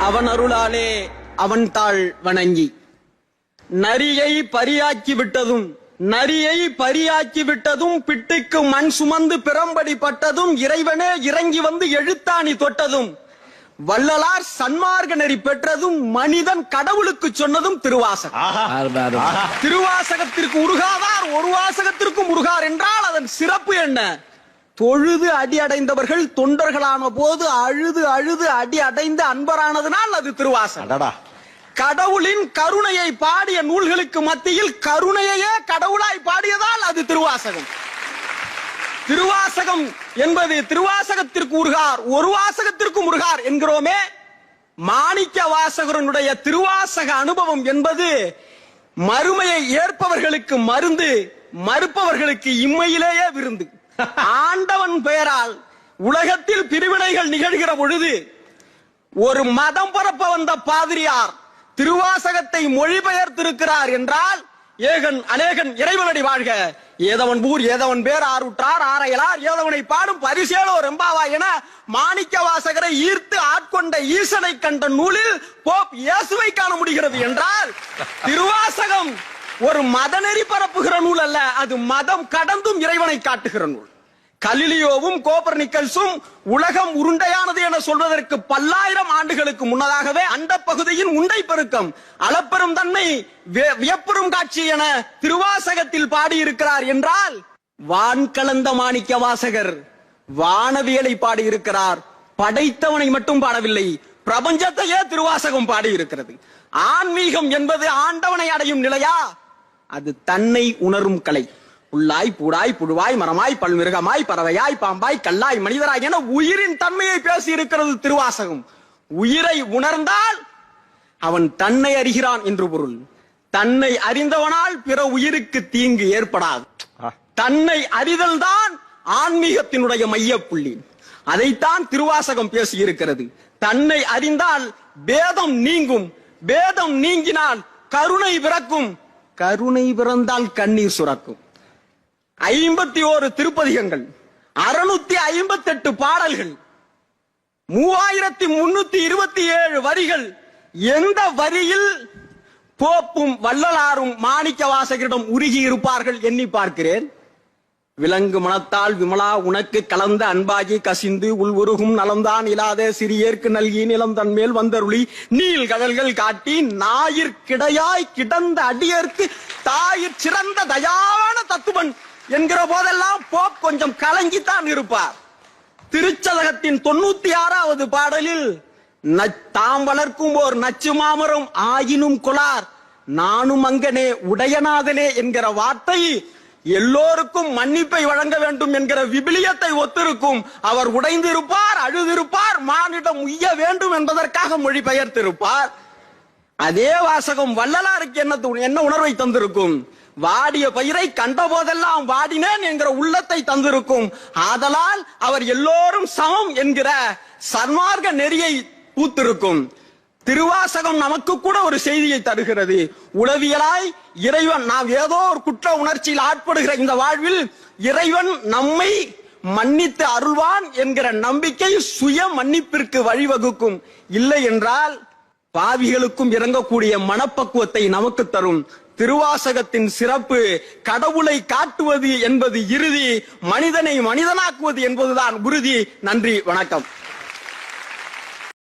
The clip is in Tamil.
அவன் அருளாலே அவன் தாள் வணங்கி நரியை பரியாக்கி விட்டதும் பிட்டுக்கு மண் சுமந்து பிறம்படி பட்டதும் இறைவனே இறங்கி வந்து எழுத்தாணி தொட்டதும் வள்ளலார் சன்மார்க்க நெறி பெற்றதும் மனிதன் கடவுளுக்கு சொன்னதும் திருவாசகம். திருவாசகத்திற்கு உருகாதார் ஒரு வாசகத்திற்கும் உருகார் என்றால் அதன் சிறப்பு என்ன? தொழுது அடி அடைந்தவர்கள் தொண்டர்களான போது அழுது அழுது அடி அடைந்து அன்பரானதனால் அது திருவாசகம். கடவுளின் கருணையை பாடிய நூல்களுக்கு மத்தியில் கருணையே கடவுளாய் பாடியதால் அது திருவாசகம். திருவாசகம் என்பது திருவாசகத்திற்கு உருகார் ஒரு வாசகத்திற்கும் உருகார் என்கிறோமே. மாணிக்க வாசகருடைய திருவாசக அனுபவம் என்பது மறுமையை ஏற்பவர்களுக்கு மருந்து, மறுப்பவர்களுக்கு இம்மையிலேயே விருந்து. ஆண்டவன் பெயரால் உலகத்தில் பிரிவினைகள் நிகழ்கிற பொழுது ஒரு மதம் பரப்ப வந்த பாதிரியார் திருவாசகத்தை மொழிபெயர்த்திருக்கிறார் என்றால் ஏகன் அநேகன் இறைவனடி வாழ்க, ஏதவன் ஊர் ஏதவன் பேர் ஆறுற்றார் ஆரையலார் ஏதவனை பாடும் பரிசேலோ ரெம்பாவா என மாணிக்க வாசகரை ஈர்த்து ஆட்கொண்ட ஈசனை கண்ட நூலில் போப் இயேசுவை காண முடிகிறது என்றால் திருவாசகம் ஒரு மதநெறி பரப்புகிற நூல் அல்ல, அது மதம் கடந்தும் இறைவனை காட்டுகிற நூல். கலிலியோவும் கோப்பர்னிக்கல்ஸும் உலகம் உருண்டையானது என சொல்வதற்கு பல்லாயிரம் ஆண்டுகளுக்கு முன்னதாகவே அந்த பகுதியின் உண்டை பெருக்கம் அளப்பெரும் தன்மை வியப்பெரும் காட்சி என திருவாசகத்தில் பாடியிருக்கிறார் என்றால் வான் கலந்த மாணிக்க வாசகர் வானவியலை பாடியிருக்கிறார். படைத்தவனை மட்டும் பாடவில்லை, பிரபஞ்சத்தையே திருவாசகம் பாடியிருக்கிறது. ஆன்மீகம் என்பது ஆண்டவனை அடையும் நிலையா? அது தன்னை உணரும் கலை. புல்லாய் பூடாய் புழுவாய் மரமாய் பல்மிருகமாய் பறவையாய் பாம்பாய் கல்லாய் மனிதராய் என உயிரின் தன்மையை பேசி இருக்கிறது திருவாசகம். உயிரை உணர்ந்தால் அவன் தன்னை அறிகிறான் என்று பொருள். தன்னை அறிந்தவனால் பிற உயிருக்கு தீங்கு ஏற்படாது. தன்னை அறிதல் தான் ஆன்மீகத்தினுடைய மையப்புள்ளி. அதைத்தான் திருவாசகம் பேசி இருக்கிறது. தன்னை அறிந்தால் பேதம் நீங்கும், பேதம் நீங்கினால் கருணை பிறக்கும், கருணை பிறந்தால் கண்ணீர் சுரக்கும். 51 திருப்பதிகங்கள், 658 பாடல்கள், 3327 வரிகள். எந்த வரியில் போப்பும் வள்ளலாரும் மாணிக்க வாசகரிடம் உருகி இருப்பார்கள் எண்ணி பார்க்கிறேன். விலங்கு மனத்தால் விமலா உனக்கு கலந்த அன்பாகி கசிந்து உள்வுருகும் நலம்தான் இல்லாத சிறியேற்கு நல்கி நிலம் தன்மேல் வந்தருளி நீள் கடல்கள் காட்டி ஞாயிற்கிடையாய் கிடந்த அடியேற்கு தாயிற் சிறந்த தயாவான தத்துவன் என்கிற போதெல்லாம் போப் கொஞ்சம் கலங்கித்தான் இருப்பார். திருச்சதகத்தின் 96வது பாடலில் தாம் வளர்க்கும் ஓர் நச்சு மாமரம் ஆயினும் கொளார் நானும் அங்கனே உடையநாதனே என்கிற வார்த்தை எல்லோருக்கும் மன்னிப்பை வழங்க வேண்டும் என்கிற விபிலியத்தை ஒத்திருக்கும். அவர் உடைந்திருப்பார், அழுதிருப்பார், மானிடம் உய்ய வேண்டும் என்பதற்காக மொழிபெயர்த்திருப்பார். அதே வாசகம் வள்ளலாருக்கு என்ன உணர்வை தந்திருக்கும்? வாடிய பயிரை கண்ட போதெல்லாம் வாடினேன் என்கிற உள்ளத்தை தந்திருக்கும். ஆதலால் அவர் எல்லோரும் சமம் என்கிற சன்மார்க்க நெறியை பூத்திருக்கும். திருவாசகம் நமக்கு கூட ஒரு செய்தியை தருகிறது. உளவியலாய் இறைவன் நாம் ஏதோ ஒரு குற்ற உணர்ச்சியில் ஆட்படுகிற இந்த வாழ்வில் இறைவன் நம்மை மன்னித்து அருள்வான் என்கிற நம்பிக்கை சுய மன்னிப்பிற்கு வழிவகுக்கும். இல்லை என்றால் பாவிகளுக்கும் இறங்கக்கூடிய மனப்பக்குவத்தை நமக்கு தரும். திருவாசகத்தின் சிறப்பு கடவுளை காட்டுவது என்பது இறுதி, மனிதனை மனிதனாக்குவது என்பதுதான் உறுதி. நன்றி, வணக்கம்.